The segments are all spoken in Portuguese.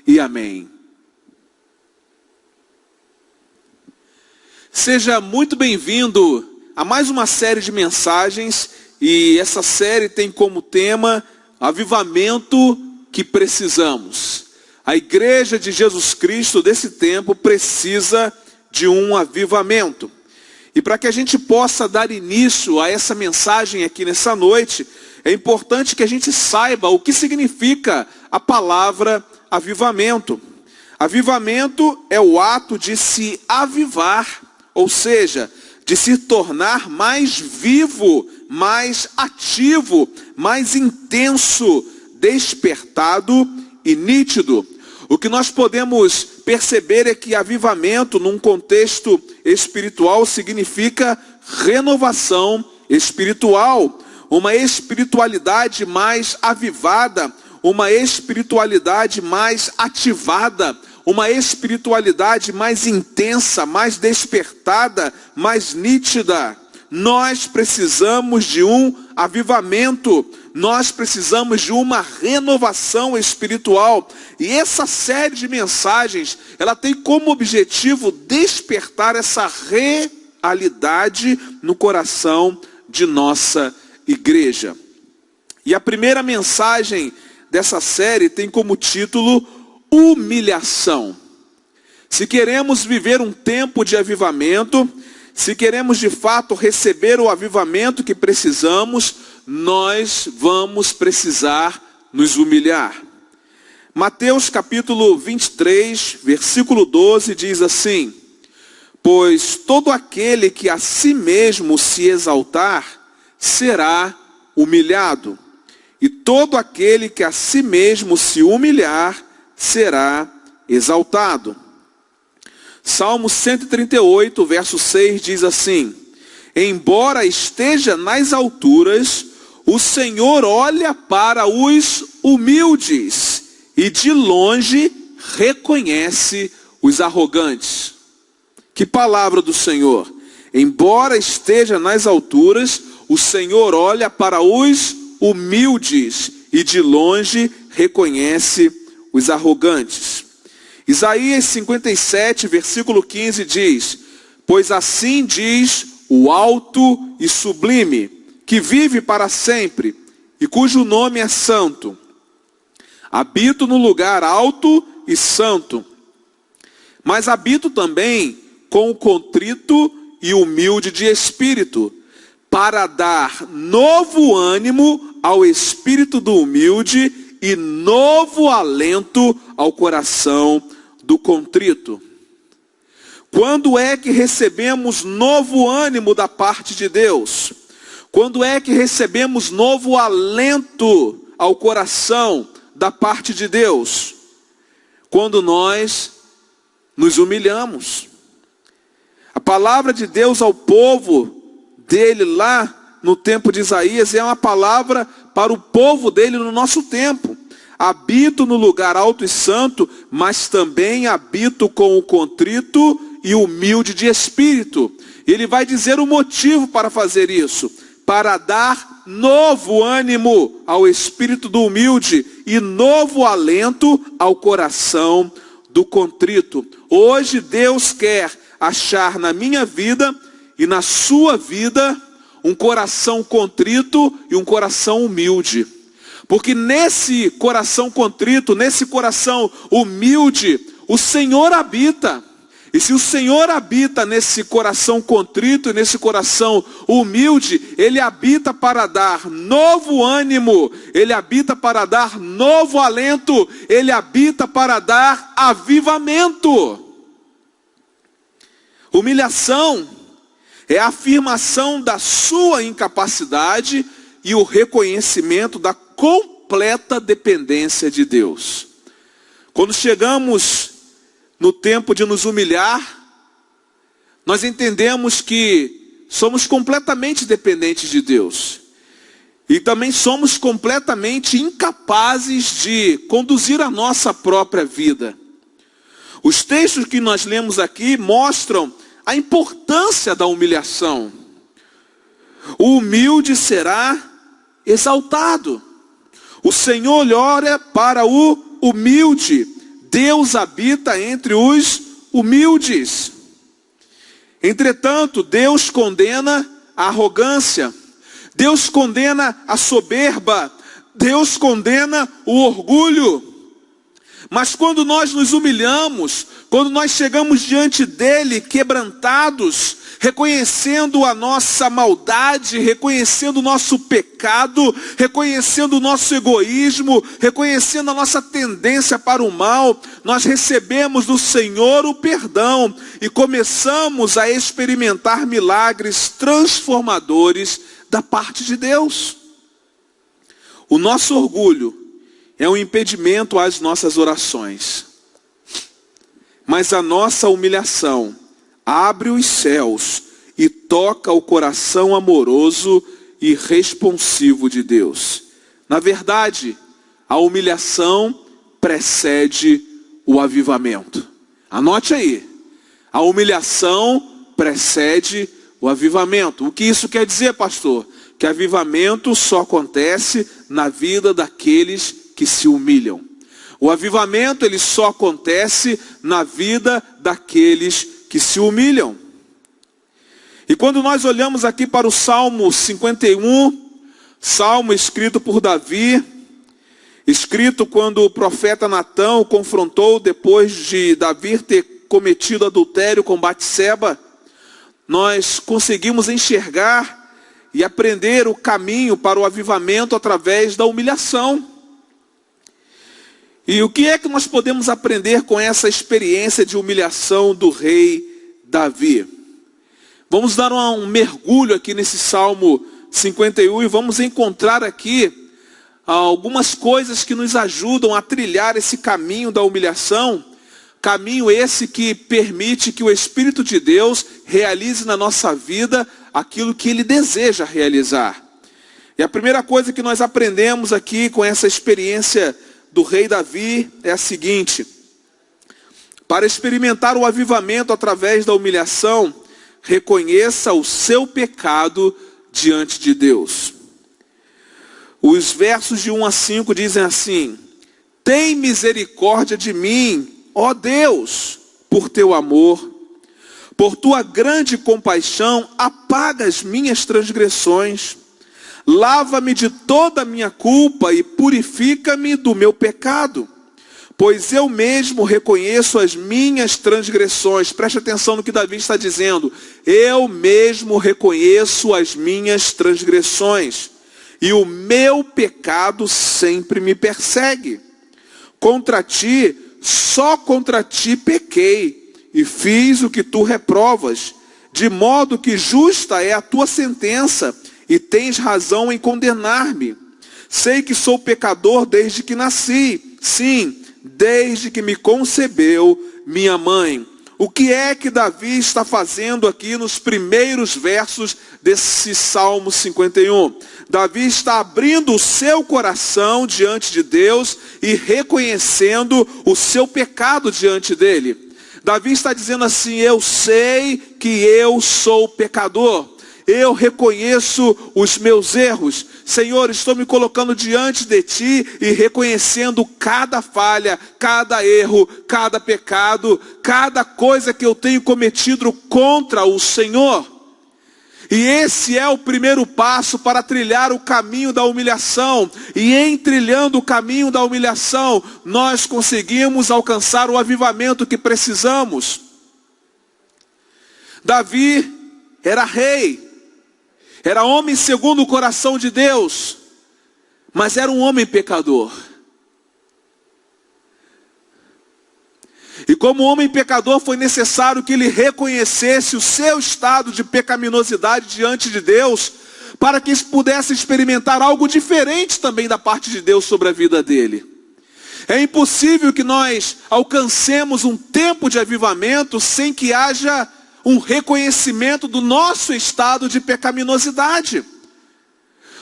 E amém. Seja muito bem-vindo a mais uma série de mensagens, e essa série tem como tema avivamento que precisamos. A igreja de Jesus Cristo desse tempo precisa de um avivamento. E para que a gente possa dar início a essa mensagem aqui nessa noite, é importante que a gente saiba o que significa a palavra avivamento. Avivamento é o ato de se avivar, ou seja, de se tornar mais vivo, mais ativo, mais intenso, despertado e nítido. O que nós podemos perceber é que avivamento, num contexto espiritual, significa renovação espiritual, uma espiritualidade mais avivada, uma espiritualidade mais ativada, uma espiritualidade mais intensa, mais despertada, mais nítida. Nós precisamos de um avivamento, nós precisamos de uma renovação espiritual. E essa série de mensagens, ela tem como objetivo despertar essa realidade no coração de nossa igreja. E a primeira mensagem dessa série tem como título humilhação. Se queremos viver um tempo de avivamento, se queremos de fato receber o avivamento que precisamos, nós vamos precisar nos humilhar. Mateus capítulo 23, versículo 12 diz assim: pois todo aquele que a si mesmo se exaltar, será humilhado. E todo aquele que a si mesmo se humilhar, será exaltado. Salmo 138, verso 6 diz assim: embora esteja nas alturas, o Senhor olha para os humildes e de longe reconhece os arrogantes. Que palavra do Senhor! Embora esteja nas alturas, o Senhor olha para os humildes e de longe reconhece os arrogantes. Isaías 57, versículo 15 diz: pois assim diz o alto e sublime, que vive para sempre, e cujo nome é santo. Habito no lugar alto e santo, mas habito também com o contrito e humilde de espírito, para dar novo ânimo ao espírito do humilde e novo alento ao coração do contrito. Quando é que recebemos novo ânimo da parte de Deus? Quando é que recebemos novo alento ao coração da parte de Deus? Quando nós nos humilhamos. A palavra de Deus ao povo dele lá no tempo de Isaías é uma palavra para o povo dele no nosso tempo. Habito no lugar alto e santo, mas também habito com o contrito e humilde de espírito. E ele vai dizer o motivo para fazer isso: para dar novo ânimo ao espírito do humilde e novo alento ao coração do contrito. Hoje Deus quer achar na minha vida e na sua vida um coração contrito e um coração humilde. Porque nesse coração contrito, nesse coração humilde, o Senhor habita. E se o Senhor habita nesse coração contrito e nesse coração humilde, Ele habita para dar novo ânimo, Ele habita para dar novo alento, Ele habita para dar avivamento. Humilhação é a afirmação da sua incapacidade e o reconhecimento da completa dependência de Deus. Quando chegamos no tempo de nos humilhar, nós entendemos que somos completamente dependentes de Deus. E também somos completamente incapazes de conduzir a nossa própria vida. Os textos que nós lemos aqui mostram a importância da humilhação. O humilde será exaltado. O Senhor olha para o humilde. Deus habita entre os humildes. Entretanto, Deus condena a arrogância. Deus condena a soberba. Deus condena o orgulho. Mas quando nós nos humilhamos, quando nós chegamos diante dele quebrantados, reconhecendo a nossa maldade, reconhecendo o nosso pecado, reconhecendo o nosso egoísmo, reconhecendo a nossa tendência para o mal, nós recebemos do Senhor o perdão e começamos a experimentar milagres transformadores da parte de Deus. O nosso orgulho é um impedimento às nossas orações. Mas a nossa humilhação abre os céus e toca o coração amoroso e responsivo de Deus. Na verdade, a humilhação precede o avivamento. Anote aí. A humilhação precede o avivamento. O que isso quer dizer, pastor? Que avivamento só acontece na vida daqueles que se humilham. O avivamento ele só acontece na vida daqueles que se humilham. E quando nós olhamos aqui para o Salmo 51, salmo escrito por Davi, escrito quando o profeta Natã o confrontou depois de Davi ter cometido adultério com Batseba, nós conseguimos enxergar e aprender o caminho para o avivamento através da humilhação. E o que é que nós podemos aprender com essa experiência de humilhação do rei Davi? Vamos dar um mergulho aqui nesse Salmo 51 e vamos encontrar aqui algumas coisas que nos ajudam a trilhar esse caminho da humilhação. Caminho esse que permite que o Espírito de Deus realize na nossa vida aquilo que Ele deseja realizar. E a primeira coisa que nós aprendemos aqui com essa experiência do rei Davi é a seguinte: para experimentar o avivamento através da humilhação, reconheça o seu pecado diante de Deus. Os versos de 1 a 5 dizem assim: tem misericórdia de mim, ó Deus, por teu amor, por tua grande compaixão, apaga as minhas transgressões. Lava-me de toda a minha culpa e purifica-me do meu pecado, pois eu mesmo reconheço as minhas transgressões. Preste atenção no que Davi está dizendo. Eu mesmo reconheço as minhas transgressões, e o meu pecado sempre me persegue. Contra ti, só contra ti pequei, e fiz o que tu reprovas, de modo que justa é a tua sentença, e tens razão em condenar-me. Sei que sou pecador desde que nasci, sim, desde que me concebeu minha mãe. O que é que Davi está fazendo aqui nos primeiros versos desse Salmo 51? Davi está abrindo o seu coração diante de Deus e reconhecendo o seu pecado diante dele. Davi está dizendo assim: eu sei que eu sou pecador. Eu reconheço os meus erros. Senhor, estou me colocando diante de ti e reconhecendo cada falha, cada erro, cada pecado, cada coisa que eu tenho cometido contra o Senhor. E esse é o primeiro passo para trilhar o caminho da humilhação. E em trilhando o caminho da humilhação, nós conseguimos alcançar o avivamento que precisamos. Davi era rei. Era homem segundo o coração de Deus, mas era um homem pecador. E como homem pecador, foi necessário que ele reconhecesse o seu estado de pecaminosidade diante de Deus, para que pudesse experimentar algo diferente também da parte de Deus sobre a vida dele. É impossível que nós alcancemos um tempo de avivamento sem que haja um reconhecimento do nosso estado de pecaminosidade.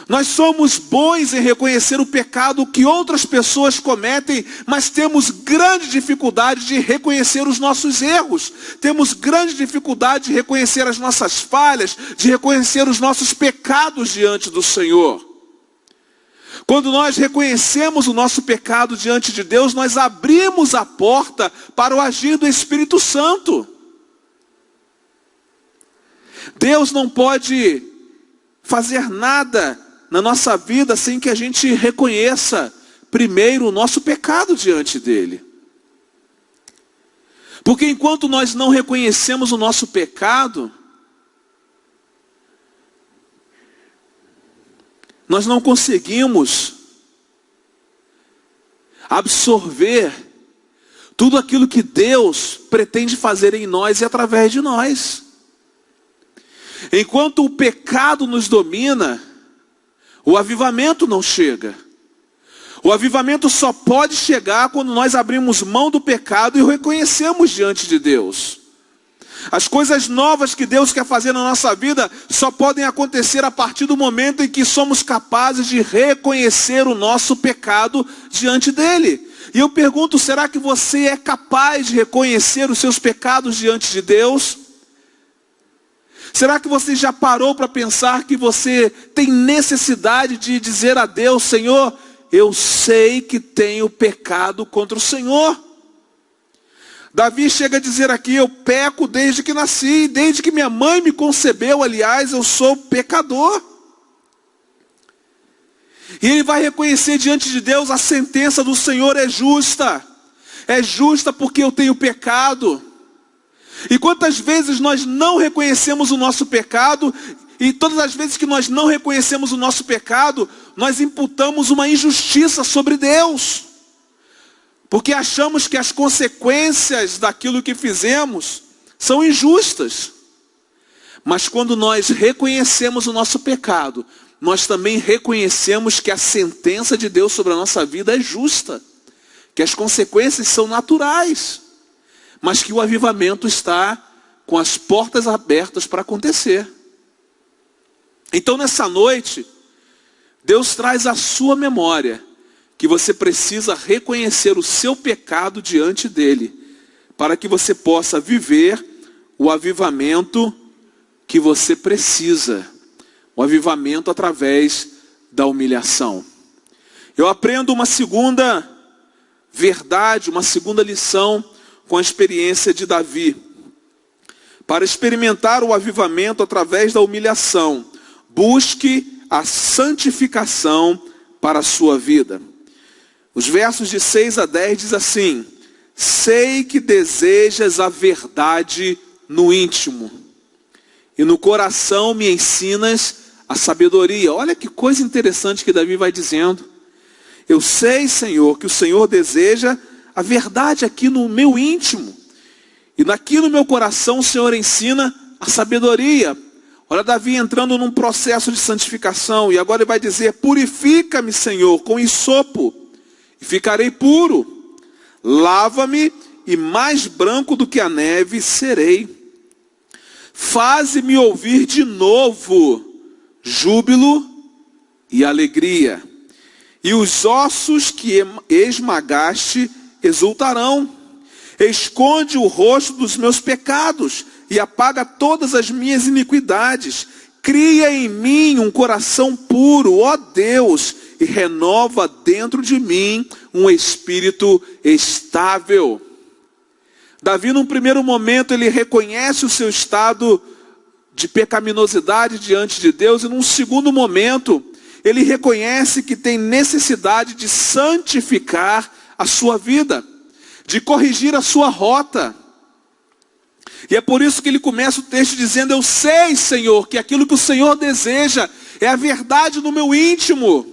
Nós somos bons em reconhecer o pecado que outras pessoas cometem, mas temos grande dificuldade de reconhecer os nossos erros. Temos grande dificuldade de reconhecer as nossas falhas, de reconhecer os nossos pecados diante do Senhor. Quando nós reconhecemos o nosso pecado diante de Deus, nós abrimos a porta para o agir do Espírito Santo. Deus não pode fazer nada na nossa vida sem que a gente reconheça primeiro o nosso pecado diante dele. Porque enquanto nós não reconhecemos o nosso pecado, nós não conseguimos absorver tudo aquilo que Deus pretende fazer em nós e através de nós. Enquanto o pecado nos domina, o avivamento não chega. O avivamento só pode chegar quando nós abrimos mão do pecado e o reconhecemos diante de Deus. As coisas novas que Deus quer fazer na nossa vida só podem acontecer a partir do momento em que somos capazes de reconhecer o nosso pecado diante dele. E eu pergunto, será que você é capaz de reconhecer os seus pecados diante de Deus? Será que você já parou para pensar que você tem necessidade de dizer a Deus: Senhor, eu sei que tenho pecado contra o Senhor? Davi chega a dizer aqui: eu peco desde que nasci, desde que minha mãe me concebeu, aliás, eu sou pecador. E ele vai reconhecer diante de Deus: a sentença do Senhor é justa porque eu tenho pecado. E quantas vezes nós não reconhecemos o nosso pecado, e todas as vezes que nós não reconhecemos o nosso pecado, nós imputamos uma injustiça sobre Deus. Porque achamos que as consequências daquilo que fizemos são injustas. Mas quando nós reconhecemos o nosso pecado, nós também reconhecemos que a sentença de Deus sobre a nossa vida é justa. Que as consequências são naturais. Mas que o avivamento está com as portas abertas para acontecer. Então nessa noite, Deus traz à sua memória que você precisa reconhecer o seu pecado diante dele, para que você possa viver o avivamento que você precisa. O avivamento através da humilhação. Eu aprendo uma segunda verdade, uma segunda lição com a experiência de Davi. Para experimentar o avivamento através da humilhação, busque a santificação para a sua vida. Os versos de 6 a 10 diz assim: sei que desejas a verdade no íntimo, e no coração me ensinas a sabedoria. Olha que coisa interessante que Davi vai dizendo. Eu sei, Senhor, que o Senhor deseja a verdade aqui no meu íntimo. E aqui no meu coração o Senhor ensina a sabedoria. Olha Davi entrando num processo de santificação. E agora ele vai dizer: purifica-me, Senhor, com hisopo, e ficarei puro. Lava-me, e mais branco do que a neve serei. Faze-me ouvir de novo júbilo e alegria. E os ossos que esmagaste exultarão. Esconde o rosto dos meus pecados e apaga todas as minhas iniquidades. Cria em mim um coração puro, ó Deus, e renova dentro de mim um espírito estável. Davi, num primeiro momento, ele reconhece o seu estado de pecaminosidade diante de Deus, e num segundo momento, ele reconhece que tem necessidade de santificar a sua vida, de corrigir a sua rota. E é por isso que ele começa o texto dizendo: eu sei, Senhor, que aquilo que o Senhor deseja é a verdade no meu íntimo.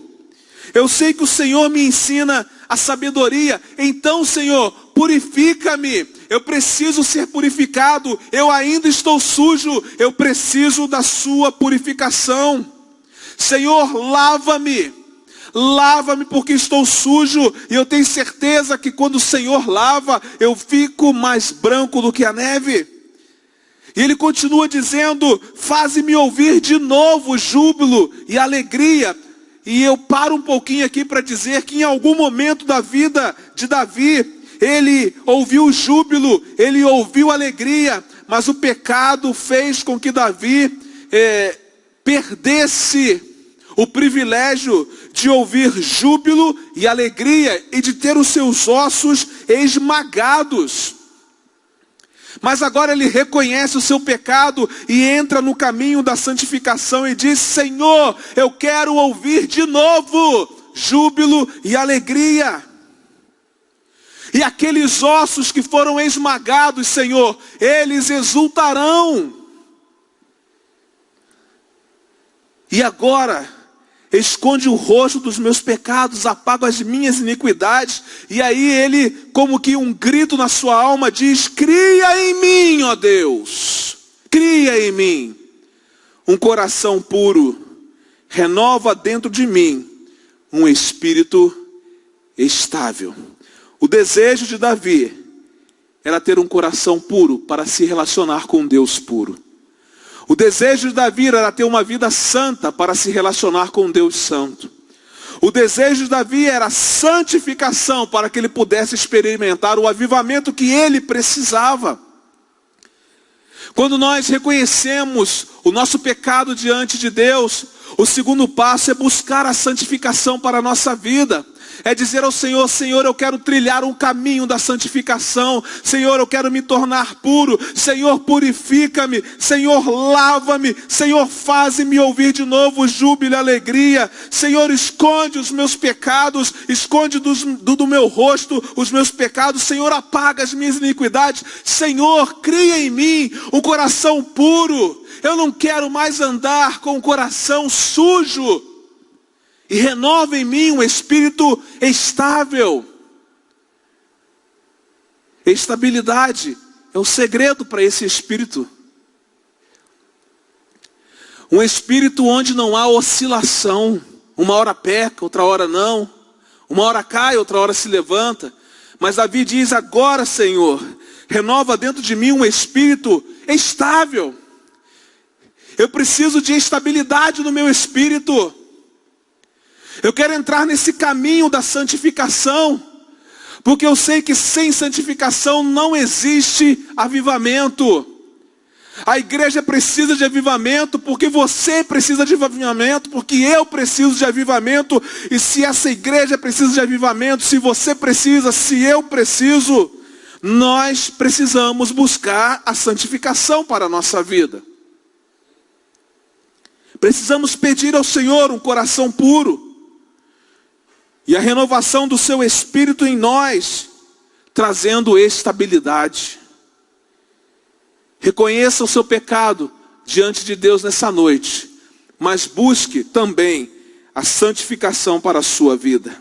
Eu sei que o Senhor me ensina a sabedoria. Então, Senhor, purifica-me. Eu preciso ser purificado. Eu ainda estou sujo. Eu preciso da sua purificação. Senhor, lava-me. Lava-me porque estou sujo. E eu tenho certeza que quando o Senhor lava, eu fico mais branco do que a neve. E ele continua dizendo: faze-me ouvir de novo júbilo e alegria. E eu paro um pouquinho aqui para dizer que em algum momento da vida de Davi, ele ouviu júbilo, ele ouviu alegria, mas o pecado fez com que Davi perdesse o privilégio de ouvir júbilo e alegria e de ter os seus ossos esmagados. Mas agora ele reconhece o seu pecado e entra no caminho da santificação e diz: Senhor, eu quero ouvir de novo júbilo e alegria. E aqueles ossos que foram esmagados, Senhor, eles exultarão. E agora, esconde o rosto dos meus pecados, apaga as minhas iniquidades. E aí ele, como que um grito na sua alma, diz: cria em mim, ó Deus, cria em mim um coração puro, renova dentro de mim um espírito estável. O desejo de Davi era ter um coração puro para se relacionar com Deus puro. O desejo de Davi era ter uma vida santa para se relacionar com Deus santo. O desejo de Davi era santificação para que ele pudesse experimentar o avivamento que ele precisava. Quando nós reconhecemos o nosso pecado diante de Deus, o segundo passo é buscar a santificação para a nossa vida. É dizer ao Senhor: Senhor, eu quero trilhar um caminho da santificação. Senhor, eu quero me tornar puro. Senhor, purifica-me. Senhor, lava-me. Senhor, faze-me ouvir de novo júbilo e alegria. Senhor, esconde os meus pecados. Esconde do meu rosto os meus pecados. Senhor, apaga as minhas iniquidades. Senhor, cria em mim um coração puro. Eu não quero mais andar com o coração sujo. E renova em mim um espírito estável. Estabilidade é o segredo para esse espírito. Um espírito onde não há oscilação. Uma hora peca, outra hora não. Uma hora cai, outra hora se levanta. Mas Davi diz: agora, Senhor, renova dentro de mim um espírito estável. Eu preciso de estabilidade no meu espírito. Eu quero entrar nesse caminho da santificação, porque eu sei que sem santificação não existe avivamento. A igreja precisa de avivamento, porque você precisa de avivamento, porque eu preciso de avivamento. E se essa igreja precisa de avivamento, se você precisa, se eu preciso, nós precisamos buscar a santificação para a nossa vida. Precisamos pedir ao Senhor um coração puro. E a renovação do seu espírito em nós, trazendo estabilidade. Reconheça o seu pecado diante de Deus nessa noite, mas busque também a santificação para a sua vida.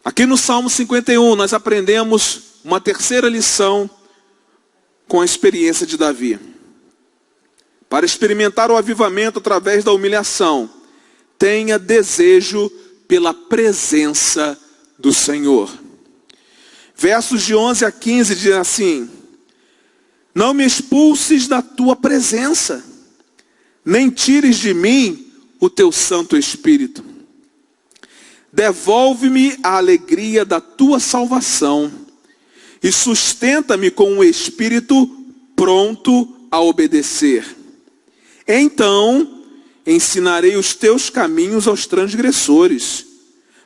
Aqui no Salmo 51 nós aprendemos uma terceira lição com a experiência de Davi. Para experimentar o avivamento através da humilhação, tenha desejo pela presença do Senhor. Versos de 11 a 15 dizem assim: não me expulses da tua presença, nem tires de mim o teu Santo Espírito. Devolve-me a alegria da tua salvação e sustenta-me com um espírito pronto a obedecer. Então ensinarei os teus caminhos aos transgressores,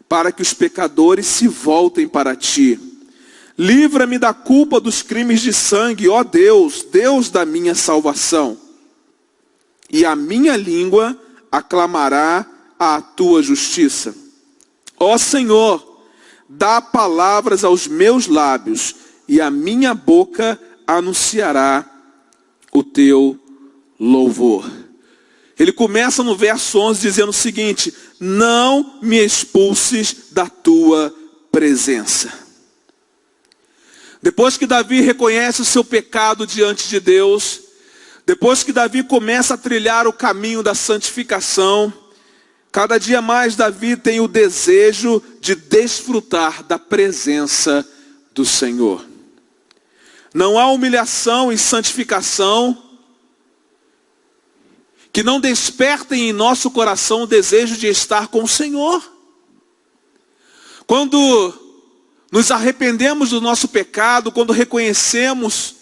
para que os pecadores se voltem para ti. Livra-me da culpa dos crimes de sangue, ó Deus, Deus da minha salvação. E a minha língua aclamará a tua justiça. Ó Senhor, dá palavras aos meus lábios, e a minha boca anunciará o teu louvor. Ele começa no verso 11 dizendo o seguinte: não me expulses da tua presença. Depois que Davi reconhece o seu pecado diante de Deus, depois que Davi começa a trilhar o caminho da santificação, cada dia mais Davi tem o desejo de desfrutar da presença do Senhor. Não há humilhação e santificação que não despertem em nosso coração o desejo de estar com o Senhor. Quando nos arrependemos do nosso pecado, quando reconhecemos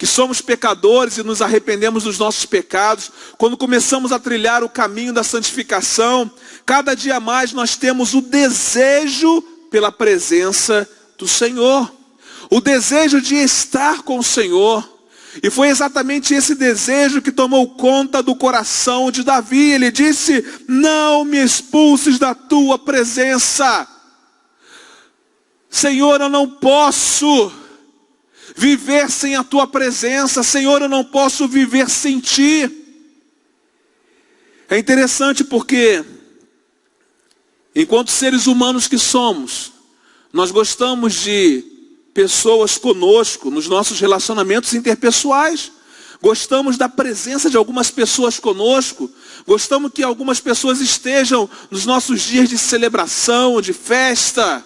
que somos pecadores e nos arrependemos dos nossos pecados, quando começamos a trilhar o caminho da santificação, cada dia mais nós temos o desejo pela presença do Senhor, o desejo de estar com o Senhor. E foi exatamente esse desejo que tomou conta do coração de Davi. Ele disse: não me expulses da tua presença. Senhor, eu não posso viver sem a tua presença. Senhor, eu não posso viver sem ti. É interessante porque, enquanto seres humanos que somos, nós gostamos de pessoas conosco nos nossos relacionamentos interpessoais. Gostamos da presença de algumas pessoas conosco. Gostamos que algumas pessoas estejam nos nossos dias de celebração, de festa.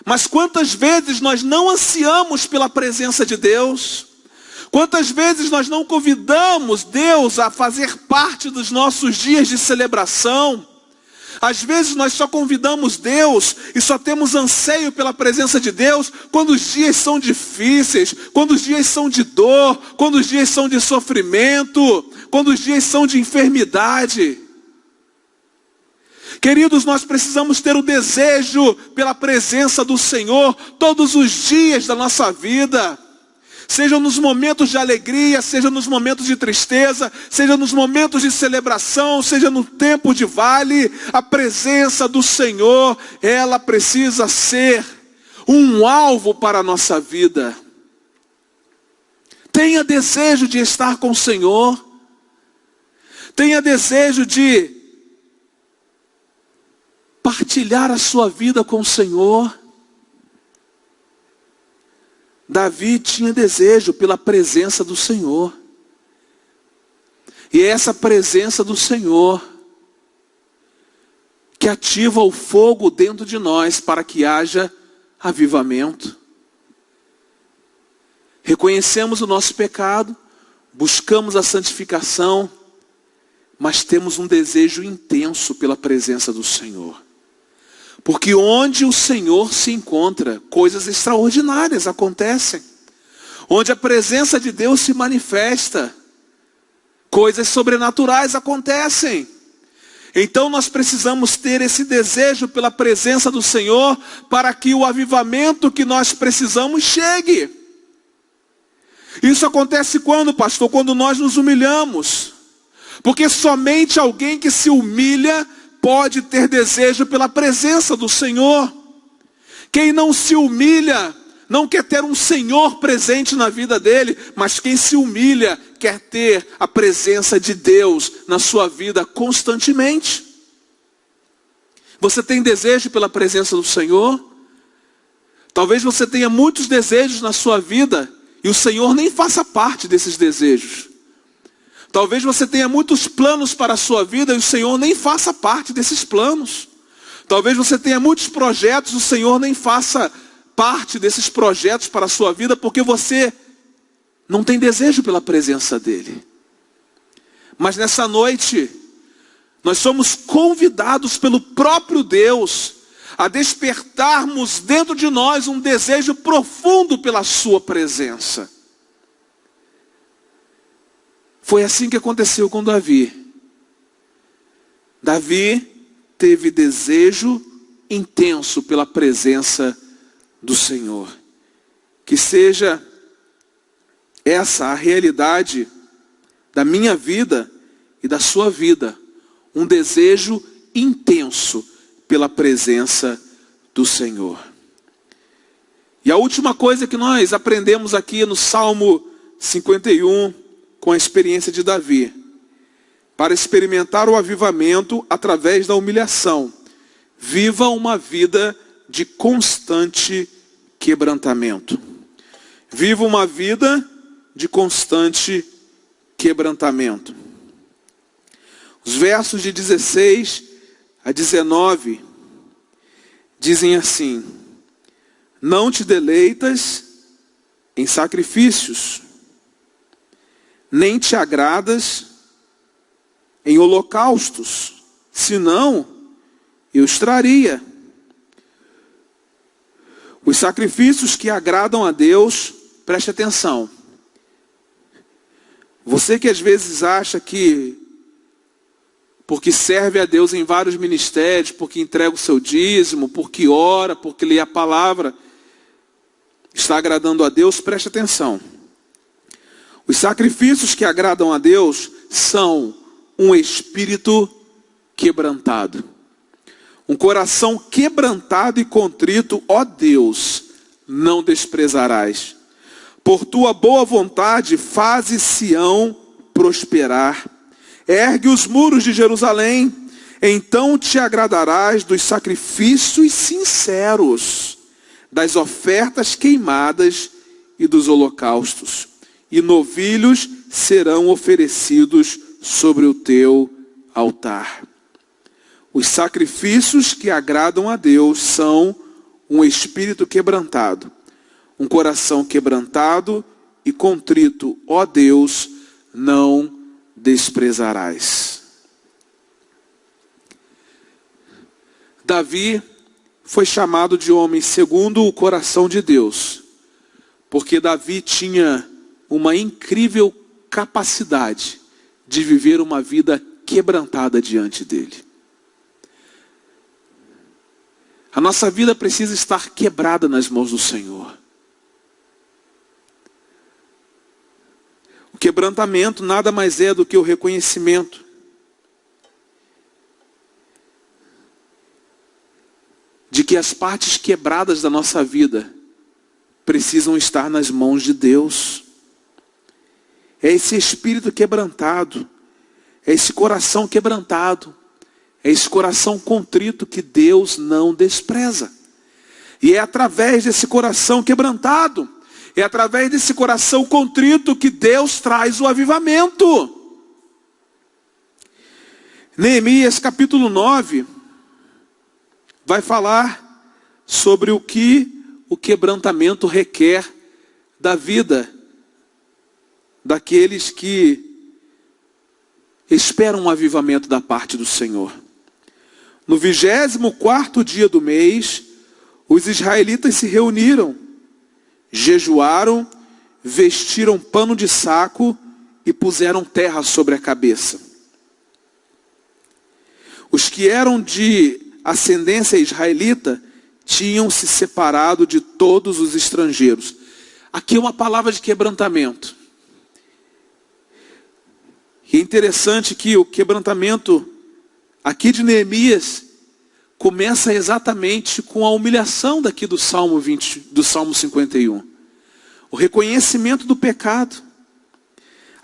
Mas quantas vezes nós não ansiamos pela presença de Deus? Quantas vezes nós não convidamos Deus a fazer parte dos nossos dias de celebração? Às vezes nós só convidamos Deus e só temos anseio pela presença de Deus quando os dias são difíceis, quando os dias são de dor, quando os dias são de sofrimento, quando os dias são de enfermidade. Queridos, nós precisamos ter o desejo pela presença do Senhor todos os dias da nossa vida. Seja nos momentos de alegria, seja nos momentos de tristeza, seja nos momentos de celebração, seja no tempo de vale, a presença do Senhor, ela precisa ser um alvo para a nossa vida. Tenha desejo de estar com o Senhor. Tenha desejo de partilhar a sua vida com o Senhor. Davi tinha desejo pela presença do Senhor. E é essa presença do Senhor que ativa o fogo dentro de nós para que haja avivamento. Reconhecemos o nosso pecado, buscamos a santificação, mas temos um desejo intenso pela presença do Senhor. Porque onde o Senhor se encontra, coisas extraordinárias acontecem. Onde a presença de Deus se manifesta, coisas sobrenaturais acontecem. Então nós precisamos ter esse desejo pela presença do Senhor, para que o avivamento que nós precisamos chegue. Isso acontece quando, pastor? Quando nós nos humilhamos. Porque somente alguém que se humilha pode ter desejo pela presença do Senhor. Quem não se humilha, não quer ter um Senhor presente na vida dele, mas quem se humilha, quer ter a presença de Deus na sua vida constantemente. Você tem desejo pela presença do Senhor? Talvez você tenha muitos desejos na sua vida, e o Senhor nem faça parte desses desejos. Talvez você tenha muitos planos para a sua vida e o Senhor nem faça parte desses planos. Talvez você tenha muitos projetos e o Senhor nem faça parte desses projetos para a sua vida, porque você não tem desejo pela presença dEle. Mas nessa noite, nós somos convidados pelo próprio Deus a despertarmos dentro de nós um desejo profundo pela sua presença. Foi assim que aconteceu com Davi. Davi teve desejo intenso pela presença do Senhor. Que seja essa a realidade da minha vida e da sua vida. Um desejo intenso pela presença do Senhor. E a última coisa que nós aprendemos aqui no Salmo 51, com a experiência de Davi, para experimentar o avivamento através da humilhação, viva uma vida de constante quebrantamento. Viva uma vida de constante quebrantamento. Os versos de 16 a 19 dizem assim: não te deleitas em sacrifícios, nem te agradas em holocaustos, senão eu os traria. Os sacrifícios que agradam a Deus, preste atenção, Você que às vezes acha que, porque serve a Deus em vários ministérios, porque entrega o seu dízimo, porque ora, porque lê a palavra, está agradando a Deus, preste atenção. Os sacrifícios que agradam a Deus são um espírito quebrantado. Um coração quebrantado e contrito, ó Deus, não desprezarás. Por tua boa vontade, faze Sião prosperar. Ergue os muros de Jerusalém, então te agradarás dos sacrifícios sinceros, das ofertas queimadas e dos holocaustos. E novilhos serão oferecidos sobre o teu altar. Os sacrifícios que agradam a Deus são um espírito quebrantado, um coração quebrantado e contrito, ó Deus, não desprezarás. Davi foi chamado de homem segundo o coração de Deus, porque Davi tinha uma incrível capacidade de viver uma vida quebrantada diante dele. A nossa vida precisa estar quebrada nas mãos do Senhor. O quebrantamento nada mais é do que o reconhecimento de que as partes quebradas da nossa vida precisam estar nas mãos de Deus. É esse espírito quebrantado, é esse coração quebrantado, é esse coração contrito que Deus não despreza. E é através desse coração quebrantado, é através desse coração contrito que Deus traz o avivamento. Neemias capítulo 9 vai falar sobre o que o quebrantamento requer da vida daqueles que esperam um avivamento da parte do Senhor. No 24º dia do mês, os israelitas se reuniram, jejuaram, vestiram pano de saco e puseram terra sobre a cabeça. Os que eram de ascendência israelita tinham se separado de todos os estrangeiros. Aqui é uma palavra de quebrantamento. E é interessante que o quebrantamento aqui de Neemias começa exatamente com a humilhação daqui do Salmo 51. O reconhecimento do pecado.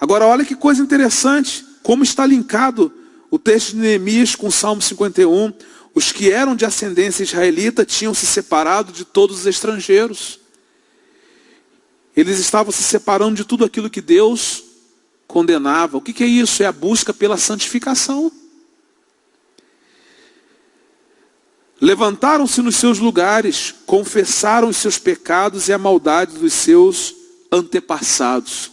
Agora olha que coisa interessante, como está linkado o texto de Neemias com o Salmo 51. Os que eram de ascendência israelita tinham se separado de todos os estrangeiros. Eles estavam se separando de tudo aquilo que Deus condenava. O que é isso? É a busca pela santificação. Levantaram-se nos seus lugares, confessaram os seus pecados e a maldade dos seus antepassados.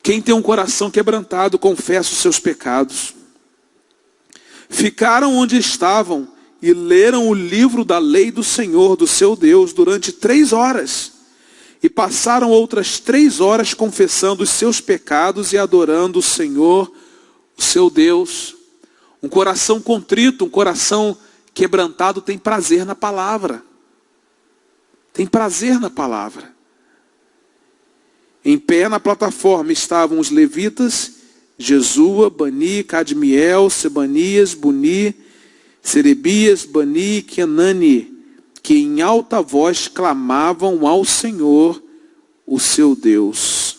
Quem tem um coração quebrantado, confessa os seus pecados. Ficaram onde estavam e leram o livro da lei do Senhor, do seu Deus, durante 3 horas. E passaram outras 3 horas confessando os seus pecados e adorando o Senhor, o seu Deus. Um coração contrito, um coração quebrantado tem prazer na palavra. Tem prazer na palavra. Em pé na plataforma estavam os levitas, Jesua, Bani, Cadmiel, Sebanias, Buni, Serebias, Bani e Kenani, que em alta voz clamavam ao Senhor, o seu Deus.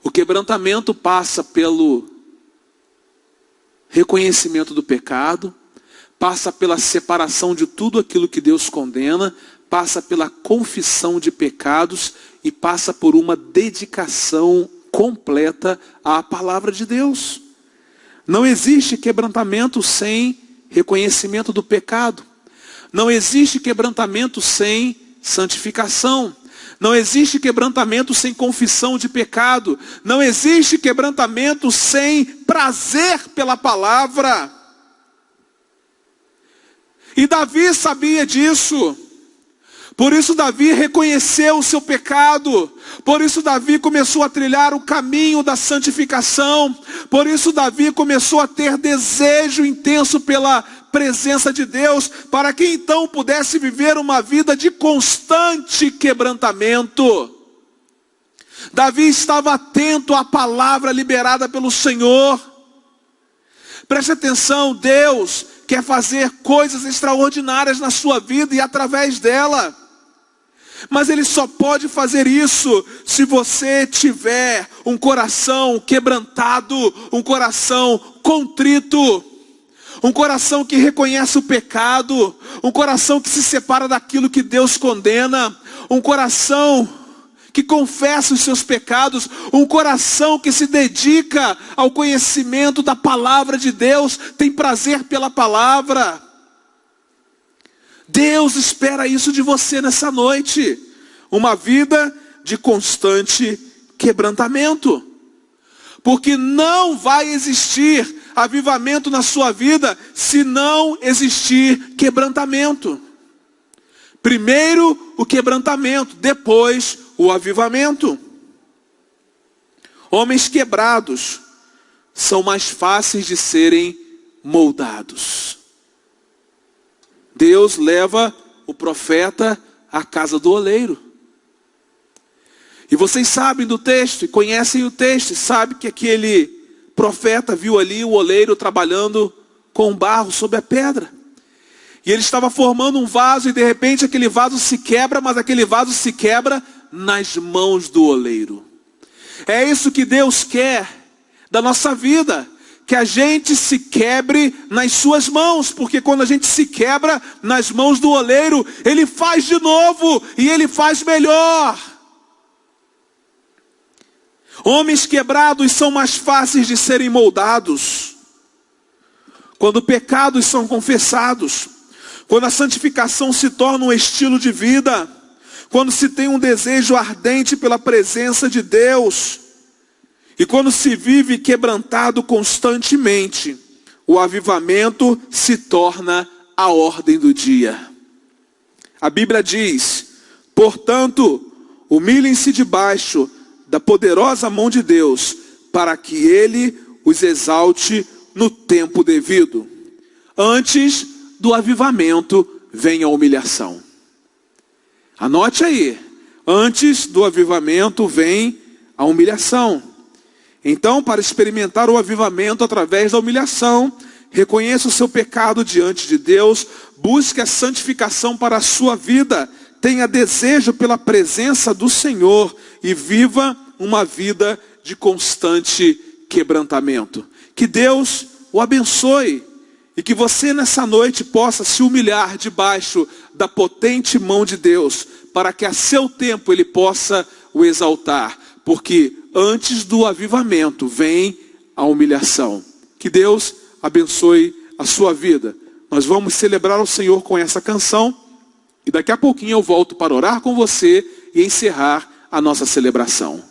O quebrantamento passa pelo reconhecimento do pecado, passa pela separação de tudo aquilo que Deus condena, passa pela confissão de pecados e passa por uma dedicação completa à palavra de Deus. Não existe quebrantamento sem reconhecimento do pecado. Não existe quebrantamento sem santificação. Não existe quebrantamento sem confissão de pecado. Não existe quebrantamento sem prazer pela palavra. E Davi sabia disso. Por isso Davi reconheceu o seu pecado. Por isso Davi começou a trilhar o caminho da santificação. Por isso Davi começou a ter desejo intenso pela presença de Deus, para que então pudesse viver uma vida de constante quebrantamento. Davi estava atento à palavra liberada pelo Senhor. Preste atenção, Deus quer fazer coisas extraordinárias na sua vida e através dela. Mas Ele só pode fazer isso se você tiver um coração quebrantado, um coração contrito, um coração que reconhece o pecado, um coração que se separa daquilo que Deus condena, um coração que confessa os seus pecados, um coração que se dedica ao conhecimento da palavra de Deus, tem prazer pela palavra. Deus espera isso de você nessa noite, uma vida de constante quebrantamento, porque não vai existir avivamento na sua vida se não existir quebrantamento. Primeiro o quebrantamento, depois o avivamento. Homens quebrados são mais fáceis de serem moldados. Deus leva o profeta à casa do oleiro. E vocês sabem do texto, e conhecem o texto, e sabem que aquele profeta viu ali o oleiro trabalhando com barro sobre a pedra. E ele estava formando um vaso, e de repente aquele vaso se quebra, mas aquele vaso se quebra nas mãos do oleiro. É isso que Deus quer da nossa vida, que a gente se quebre nas suas mãos, porque quando a gente se quebra nas mãos do oleiro, Ele faz de novo, e Ele faz melhor. Homens quebrados são mais fáceis de serem moldados quando pecados são confessados, quando a santificação se torna um estilo de vida, quando se tem um desejo ardente pela presença de Deus, e quando se vive quebrantado constantemente, o avivamento se torna a ordem do dia. A Bíblia diz: portanto, humilhem-se debaixo da poderosa mão de Deus, para que Ele os exalte no tempo devido. Antes do avivamento vem a humilhação. Anote aí, antes do avivamento vem a humilhação. Então, para experimentar o avivamento através da humilhação, reconheça o seu pecado diante de Deus, busque a santificação para a sua vida, tenha desejo pela presença do Senhor e viva uma vida de constante quebrantamento. Que Deus o abençoe e que você nessa noite possa se humilhar debaixo da potente mão de Deus, para que a seu tempo Ele possa o exaltar, porque antes do avivamento vem a humilhação. Que Deus abençoe a sua vida. Nós vamos celebrar o Senhor com essa canção, e daqui a pouquinho eu volto para orar com você e encerrar a nossa celebração.